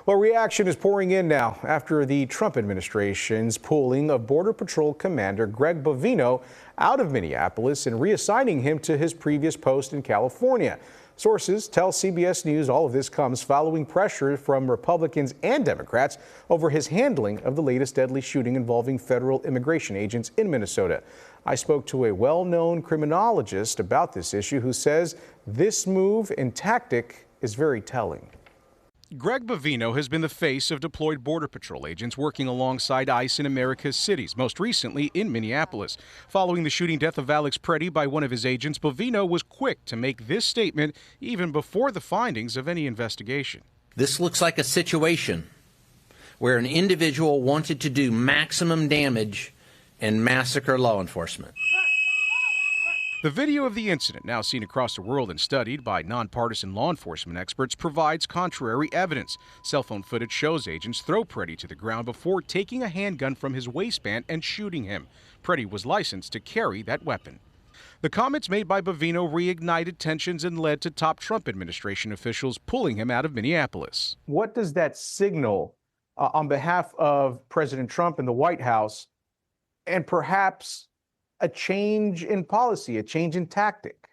Well, reaction is pouring in now after the Trump administration's pulling of Border Patrol Commander Greg Bovino out of Minneapolis and reassigning him to his previous post in California. Sources tell CBS News all of this comes following pressure from Republicans and Democrats over his handling of the latest deadly shooting involving federal immigration agents in Minnesota. I spoke to a well-known criminologist about this issue who says this move and tactic is very telling. Greg Bovino has been the face of deployed Border Patrol agents working alongside ICE in America's cities, most recently in Minneapolis. Following the shooting death of Alex Preddy by one of his agents, Bovino was quick to make this statement even before the findings of any investigation. This looks like a situation where an individual wanted to do maximum damage and massacre law enforcement. The video of the incident, now seen across the world and studied by nonpartisan law enforcement experts, provides contrary evidence. Cell phone footage shows agents throw Preddy to the ground before taking a handgun from his waistband and shooting him. Preddy was licensed to carry that weapon. The comments made by Bovino reignited tensions and led to top Trump administration officials pulling him out of Minneapolis. What does that signal on behalf of President Trump and the White House, and perhaps a change in policy, a change in tactic?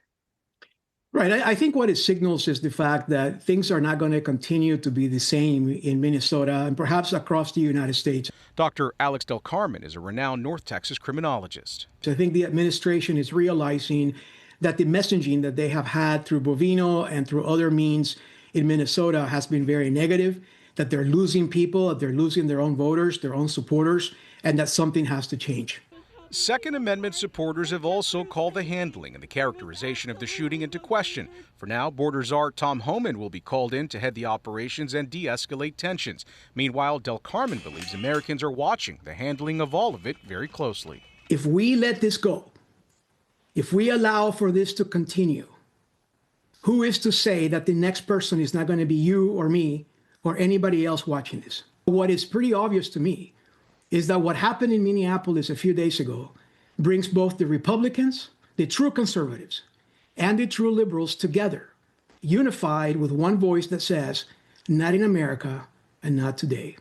Right. I think what it signals is the fact that things are not going to continue to be the same in Minnesota and perhaps across the United States. Dr. Alex Del Carmen is a renowned North Texas criminologist. So I think the administration is realizing that the messaging that they have had through Bovino and through other means in Minnesota has been very negative, that they're losing people, that they're losing their own voters, their own supporters, and that something has to change. Second Amendment supporters have also called the handling and the characterization of the shooting into question. For now, Border Czar Tom Homan will be called in to head the operations and de-escalate tensions. Meanwhile, Del Carmen believes Americans are watching the handling of all of it very closely. If we let this go, if we allow for this to continue, who is to say that the next person is not going to be you or me or anybody else watching this? What is pretty obvious to me is that what happened in Minneapolis a few days ago brings both the Republicans, the true conservatives, and the true liberals together, unified with one voice that says, not in America and not today.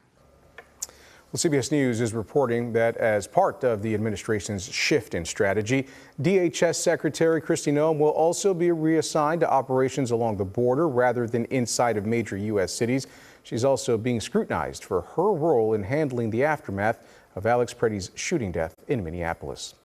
Well, CBS News is reporting that as part of the administration's shift in strategy, DHS Secretary Kristi Noem will also be reassigned to operations along the border rather than inside of major U.S. cities. She's also being scrutinized for her role in handling the aftermath of Alex Preddy's shooting death in Minneapolis.